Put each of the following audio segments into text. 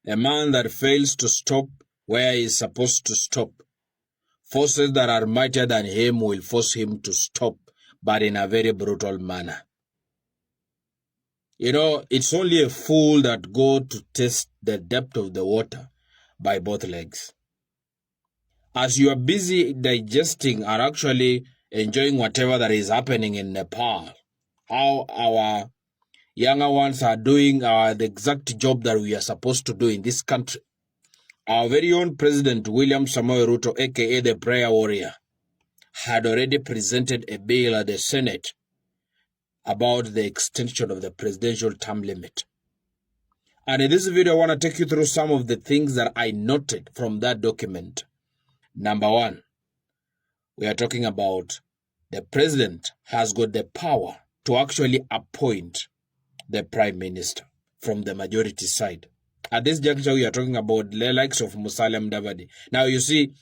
a man that fails to stop where he is supposed to stop. Forces that are mightier than him will force him to stop, but in a very brutal manner. You know, it's only a fool that go to test the depth of the water by both legs. As you are busy digesting or actually enjoying whatever that is happening in Nepal, how our younger ones are doing the exact job that we are supposed to do in this country. Our very own President William Samoei Ruto, aka the prayer warrior, had already presented a bill at the Senate about the extension of the presidential term limit. And in this video, I want to take you through some of the things that I noted from that document. Number one, we are talking about the president has got the power to actually appoint the prime minister from the majority side. At this juncture, we are talking about the likes of Musalia Mudavadi. Now, you see,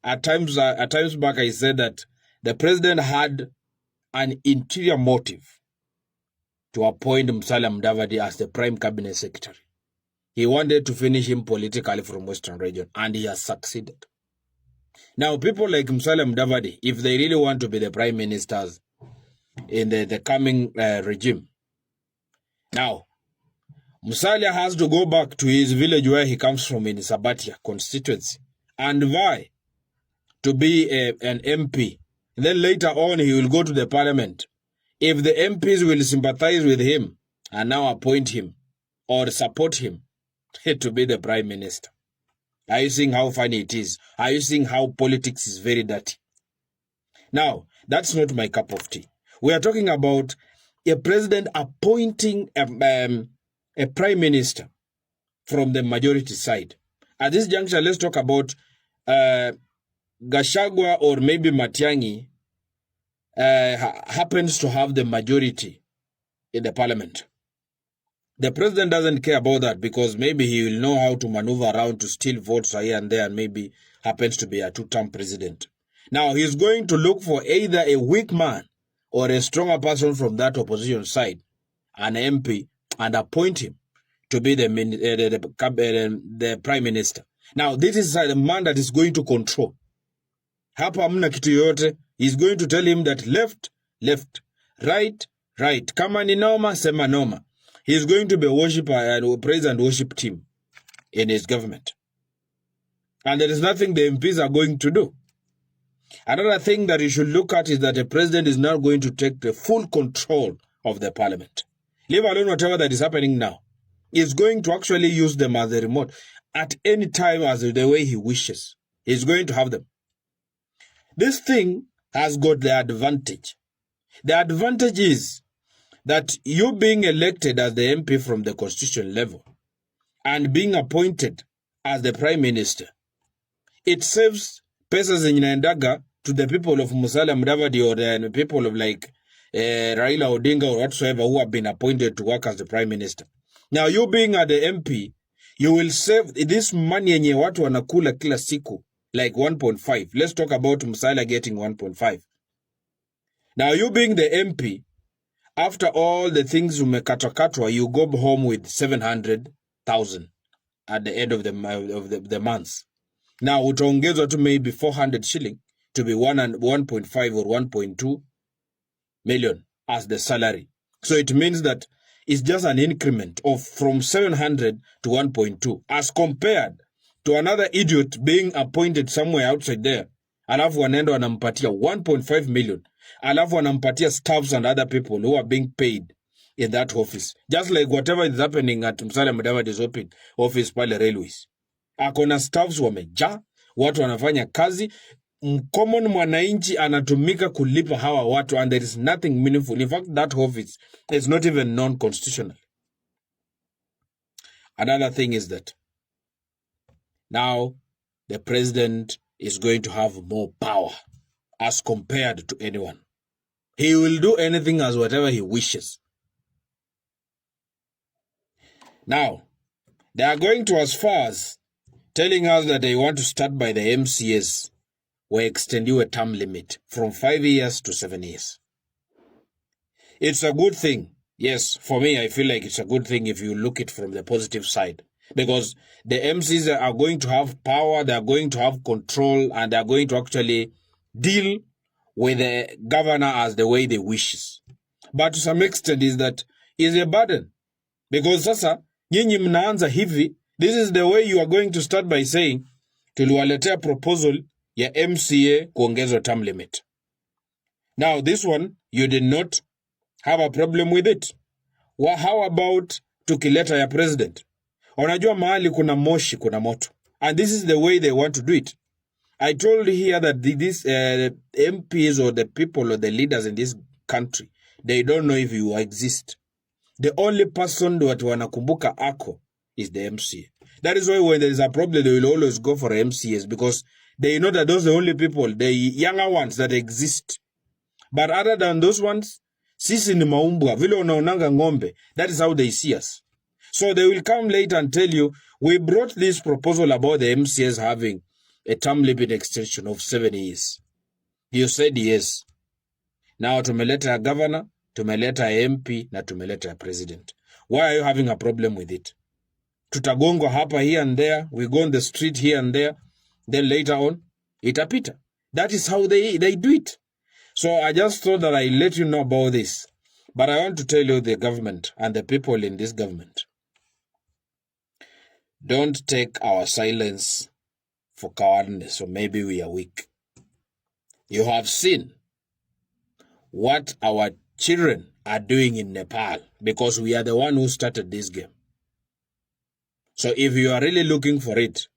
at times back, I said that the president had an interior motive to appoint Musalia Mudavadi as the prime cabinet secretary. He wanted to finish him politically from Western region, and he has succeeded. Now, people like Musalia Mudavadi, if they really want to be the prime ministers in the coming regime, now, Musalia has to go back to his village where he comes from in Sabatia constituency and vie to be an MP. And then later on, he will go to the parliament. If the MPs will sympathize with him and now appoint him or support him to be the prime minister. Are you seeing how funny it is? Are you seeing how politics is very dirty? Now, that's not my cup of tea. We are talking about a president appointing a prime minister from the majority side. At this juncture, let's talk about Gachagua or maybe Matiang'i happens to have the majority in the parliament. The president doesn't care about that because maybe he will know how to maneuver around to steal votes here and there and maybe happens to be a two-term president. Now, he's going to look for either a weak man or a stronger person from that opposition side, an MP, and appoint him to be the prime minister. Now, this is the man that is going to control. Hapa hamna kitu yote. He's going to tell him that left, left, right, right. Kama ni noma, sema noma. He's going to be a worshiper and praise and worship team in his government. And there is nothing the MPs are going to do. Another thing that you should look at is that the president is now going to take the full control of the parliament. Leave alone whatever that is happening now. He's going to actually use them as a remote at any time as the way he wishes. He's going to have them. This thing has got the advantage. The advantage is that you being elected as the MP from the constitution level and being appointed as the prime minister, it saves pesa zinaendaga to the people of Musalia Mudavadi or the people of like Raila Odinga or whatsoever who have been appointed to work as the prime minister. Now, you being at the MP, you will save this money yenye watu wanakula kila siku, like 1.5. Let's talk about Musalia getting 1.5. Now, you being the MP, after all the things umekatwa, you go home with 700,000 at the end of the month. Now, utaongezwa to maybe 400 shilling to be 1.5 or 1.2 million as the salary. So it means that it's just an increment of from 700 to 1.2 as compared to another idiot being appointed somewhere outside there. Alafu wanaenda wanampatia 1.5 million. Alafu wanampatia staffs and other people who are being paid in that office. Just like whatever is happening at Musalia Mudavadi's office pale railways. Akona staffs wamejaa, watu wanafanya kazi, common mwananchi anatumika kulipa hawa watu and there is nothing meaningful. In fact, that office is not even non-constitutional. Another thing is that now the president is going to have more power as compared to anyone. He will do anything as whatever he wishes. Now, they are going to as far as telling us that they want to start by the MCAs or extend you a term limit from 5 years to 7 years. It's a good thing. Yes, for me, I feel like it's a good thing if you look it from the positive side. Because the MCs are going to have power, they are going to have control, and they are going to actually deal with the governor as the way they wishes. But to some extent is a burden. Because sasa, nyinyi mnaanza hivi, this is the way you are going to start by saying, tuliwaletea proposal ya MCA kuongezwa term limit. Now this one, you did not have a problem with it. Well, how about tukileta ya president? Unajua mahali kuna moshi, kuna moto. And this is the way they want to do it. I told here that these MPs or the people or the leaders in this country, they don't know if you exist. The only person that wanakumbuka ako is the MCA. That is why when there is a problem, they will always go for MCAs because they know that those are the only people, the younger ones that exist. But other than those ones, sisi ni maumbwa, vile unaonanga ngombe. That is how they see us. So they will come later and tell you, we brought this proposal about the MCAs having a term limit extension of 7 years. You said yes. Now tumeleta a governor, tumeleta a MP, na tumeleta a president. Why are you having a problem with it? Tutagongo hapa here and there, we go on the street here and there, then later on, itapita. That is how they do it. So I just thought that I let you know about this. But I want to tell you the government and the people in this government. Don't take our silence for cowardness, or maybe we are weak. You have seen what our children are doing in Nepal because we are the one who started this game. So if you are really looking for it,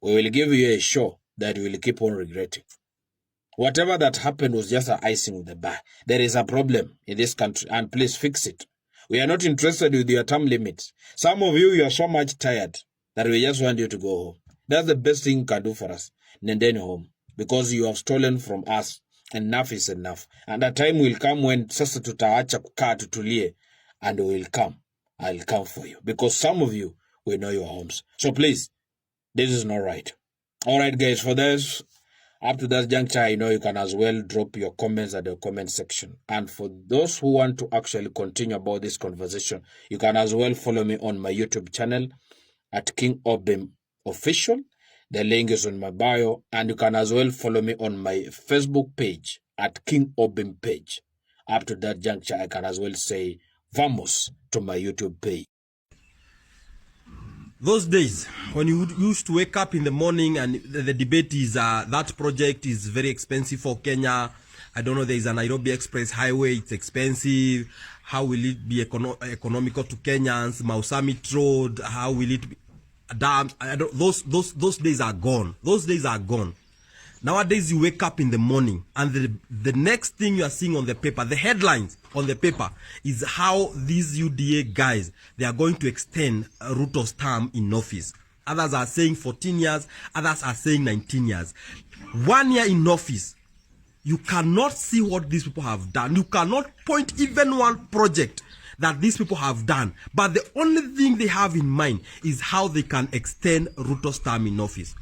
we will give you a show that you will keep on regretting. Whatever that happened was just an icing on the bar. There is a problem in this country, and please fix it. We are not interested with your term limits. Some of you are so much tired that we just want you to go home. That's the best thing you can do for us. Nendeni home. Because you have stolen from us. Enough is enough. And that time will come when sasa tutaacha kukaa tutulie, and we will come. I'll come for you. Because some of you will know your homes. So please, this is not right. Alright guys, for this, up to that juncture, I know you can as well drop your comments at the comment section. And for those who want to actually continue about this conversation, you can as well follow me on my YouTube channel at King Obim Official. The link is on my bio. And you can as well follow me on my Facebook page at King Obim page. Up to that juncture, I can as well say, vamos to my YouTube page. Those days when you used to wake up in the morning and the debate is that project is very expensive for Kenya. I don't know, there is a Nairobi Express Highway, it's expensive. How will it be economical to Kenyans? Mau Summit Road, how will it be dams? Those days are gone. Those days are gone. Nowadays you wake up in the morning and the next thing you are seeing on the paper, the headlines on the paper, is how these UDA guys, they are going to extend Ruto's term in office. Others are saying 14 years, others are saying 19 years. 1 year in office, you cannot see what these people have done. You cannot point even one project that these people have done. But the only thing they have in mind is how they can extend Ruto's term in office.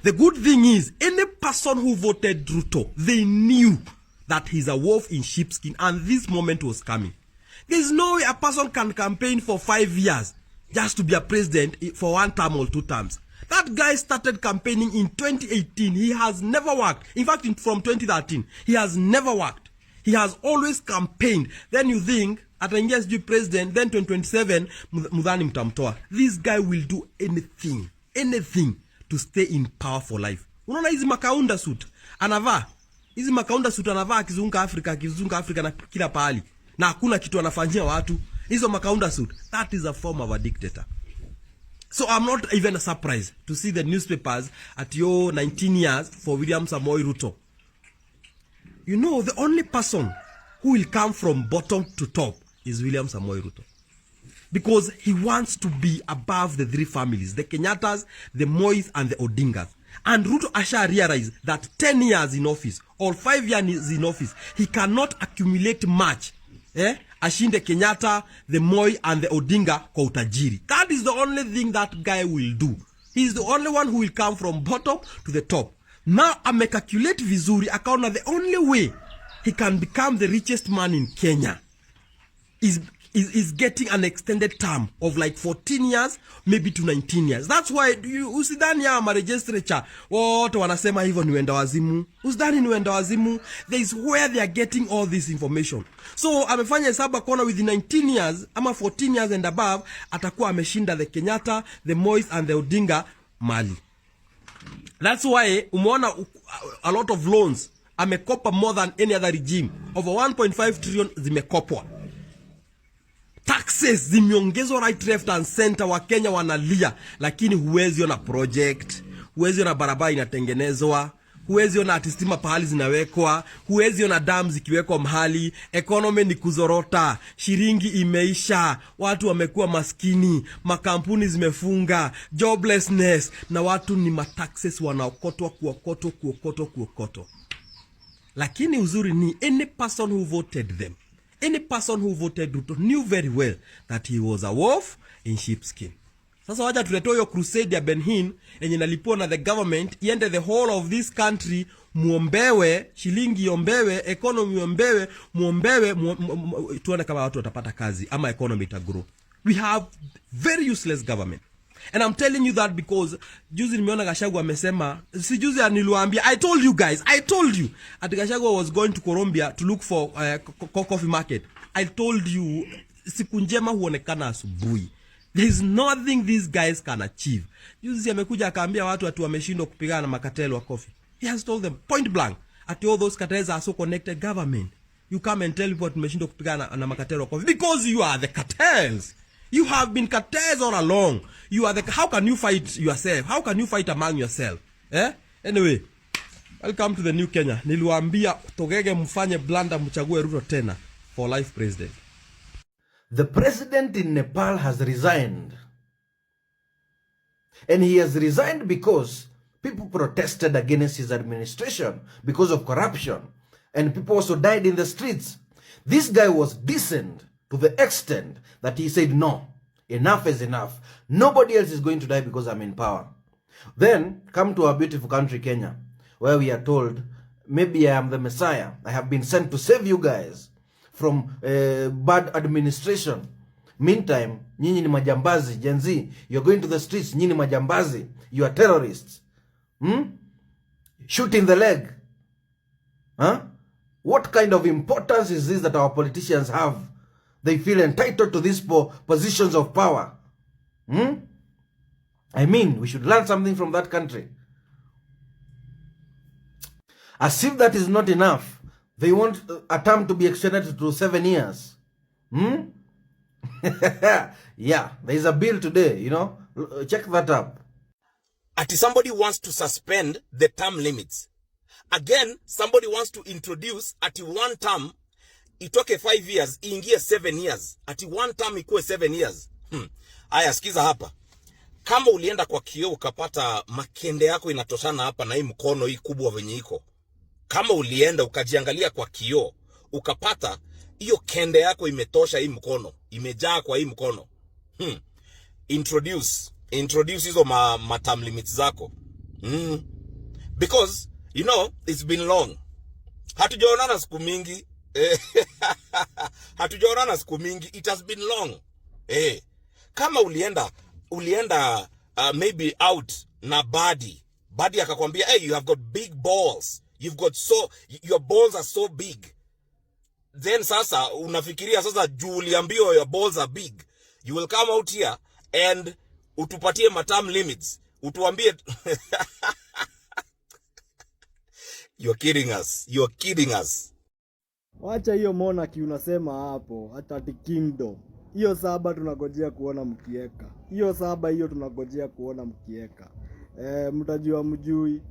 The good thing is, any person who voted Ruto, they knew that he's a wolf in sheepskin and this moment was coming. There's no way a person can campaign for 5 years just to be a president for 1 term or 2 terms. That guy started campaigning in 2018. He has never worked. In fact, from 2013, he has never worked. He has always campaigned. Then you think, ataingia sijui president, then 2027, mudhani mtamtoa. This guy will do anything to stay in power for life. Unaona hizi makaunda suit anavaa, hizi makaunda suit anavaa akizunguka Afrika na kila pahali, na hakuna kitu anafanyia watu. Hizo makaunda suit, that is a form of a dictator. So I'm not even surprised to see the newspapers at your 19 years for William Samoei Ruto. You know, the only person who will come from bottom to top is William Samoei Ruto. Because he wants to be above the 3 families, the Kenyatas, the Mois, and the Odingas. And Ruto Asha realized that 10 years in office, or 5 years in office, he cannot accumulate much. Ashinde Kenyatta, the Moi, and the Odinga kwa utajiri. That is the only thing that guy will do. He is the only one who will come from bottom to the top. Now, amecalculate vizuri, akaona the only way he can become the richest man in Kenya is is getting an extended term of like 14 years, maybe to 19 years. That's why usidhani ya maregistrature wote wanasema hivyo ni wenda wazimu. Usidhani ni wenda wazimu. There is where they are getting all this information. So amefanya hesabu kona within 19 years ama 14 years and above atakuwa ameshinda the Kenyatta, the Moise and the Odinga mali. That's why umeona a lot of loans amekopa more than any other regime. Over 1.5 trillion zimekopwa. Taxes zimeongezwa right, left and center. Wa Kenya wanalia, lakini huwezi ona project, huwezi ona barabara inatengenezwa, huwezi ona atistima pahali zinawekwa, huwezi ona dams zikiwekwa mahali. Economy ni kuzorota, shilingi imeisha, watu wamekuwa maskini, makampuni zimefunga, joblessness, na watu ni mataxes wanaokotwa kuokoto. Lakini uzuri ni any person who voted them, any person who voted Ruto knew very well that he was a wolf in sheepskin. Sasa wacha tuleto yo crusade ya Benhin yenye nalipwa na the government iende the whole of this country, muombewe, shilingi ombewe, economy ombewe, muombewe, tuone kama watu watapata kazi ama economy itagrow. We have very useless government. And I'm telling you that because juzi nimeona Gachagua amesema, si juzi niliwaambia, I told you guys, at Gachagua was going to Colombia to look for coffee market. I told you, siku njema huonekana asubuhi. There is nothing these guys can achieve. Juzi amekuja akaambia watu ati wameshindwa kupigana na makatelo wa coffee. He has told them point blank, at all those cartels are so connected government. You come and tell people ati tumeshindwa kupigana na makatelo wa coffee because you are the cartels. You have been cartels all along. You are the, how can you fight yourself? How can you fight among yourself? Anyway, welcome to the new Kenya. Niliwaambia togege mfanye blanda mchague Ruto tena for life president. The president in Nepal has resigned. And he has resigned because people protested against his administration because of corruption. And people also died in the streets. This guy was decent to the extent that he said, no, enough is enough. Nobody else is going to die because I'm in power. Then come to our beautiful country, Kenya, where we are told, maybe I am the Messiah. I have been sent to save you guys from bad administration. Meantime, nyinyi ni majambazi, Gen Z. You're going to the streets, nyinyi ni majambazi. You are terrorists. Shoot in the leg. Huh? What kind of importance is this that our politicians have? They feel entitled to these positions of power. I mean, we should learn something from that country. As if that is not enough, they want a term to be extended to 7 years. Yeah, there is a bill today, you know. Check that up. Ati somebody wants to suspend the term limits. Again, somebody wants to introduce ati one term itoke 5 years, iingie 7 years. Ati one term ikuwe 7 years. Aya, sikiza hapa. Kama ulienda kwa kioo ukapata makende yako inatoshana hapa na hii mkono hii kubwa venye iko. Kama ulienda ukajiangalia kwa kioo ukapata hiyo kende yako imetosha hii mkono, imejaa kwa hii mkono. Introduce hizo term limits zako. Because you know it's been long. Hatujaonana siku mingi. Hatujaonana siku mingi. It has been long. Kama ulienda maybe out na body akakwambia, hey, you have got big balls. Your balls are so big. Then sasa unafikiria sasa juu uliambiwa your balls are big. You will come out here and utupatie term limits. Utuambie You're kidding us. Wacha hiyo monarchy unasema hapo, hata ati kingdom. Hiyo 7 tunagojea kuona mkieka. Hiyo 7 hiyo tunagojea kuona mkieka. Mtajua mjui.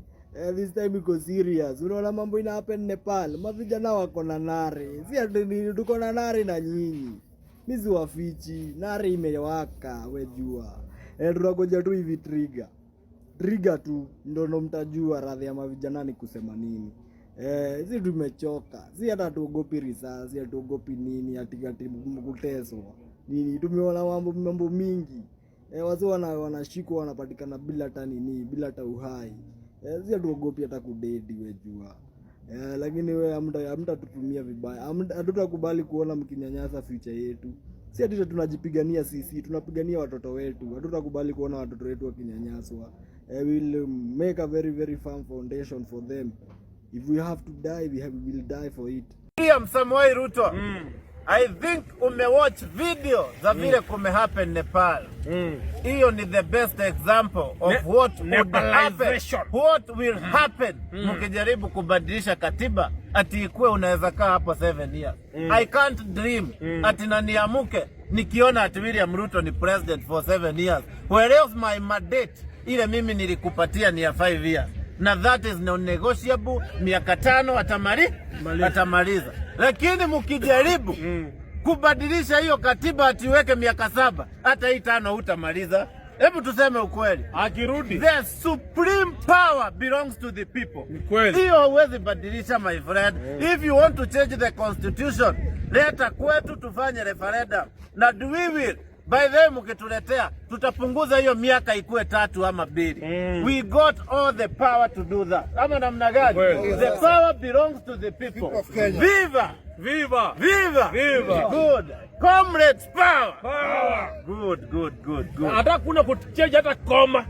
This time iko serious. Unaona mambo ina happen Nepal. Mavijana wako na nare. Si ati tuko na nare na nyinyi. Mizi wafichi. Nare imewaka, wejua. Tunagojea tu hivi trigger tu ndo mtajua radhi ya mavijana ni kusema nini. Si tumechoka. Si hata tuogopi risasi, tuogopi nini, ati kuteswa. Nini tumeona mambo mingi. Wazee wanashikwa wanapatikana bila hata nini, bila hata uhai. Si tuogopi hata kudedi wejua. Lakini wewe hamtatutumia vibaya. Hatutakubali kuona mkinyanyasa future yetu. Si ati tunajipigania sisi, tunapigania watoto wetu. Hatutakubali kuona watoto wetu wakinyanyaswa. We will make a very very firm foundation for them. If we have to die, we will die for it. Samoei Ruto. I think umewatch video za vile kume happen Nepal. Hiyo ni the best example of what would happen. What will happen mkijaribu kubadilisha katiba ati ikuwe unaweza kaa hapo 7 years. I can't dream ati naniamuke nikiona ati William Ruto ni president for 7 years. Where else my mandate ile mimi nilikupatia ni ya 5 years. Na that is non-negotiable. Miaka 5 atamaliza. Lakini mkijaribu kubadilisha hiyo katiba atiweke miaka 7, hata hii 5 hutamaliza. Hebu tuseme ukweli. Akirudi, the supreme power belongs to the people. Hiyo huwezi badilisha, my friend. If you want to change the constitution, leta kwetu tufanye referendum. Na we will. By the way, mkituletea, tutapunguza hiyo miaka ikuwe 3 ama 2. We got all the power to do that. Ama namna gani? The power belongs to the people. Viva! Viva! Viva! Viva! Good. Comrades, power! Power! Good. Hata kuna kucheja hata koma.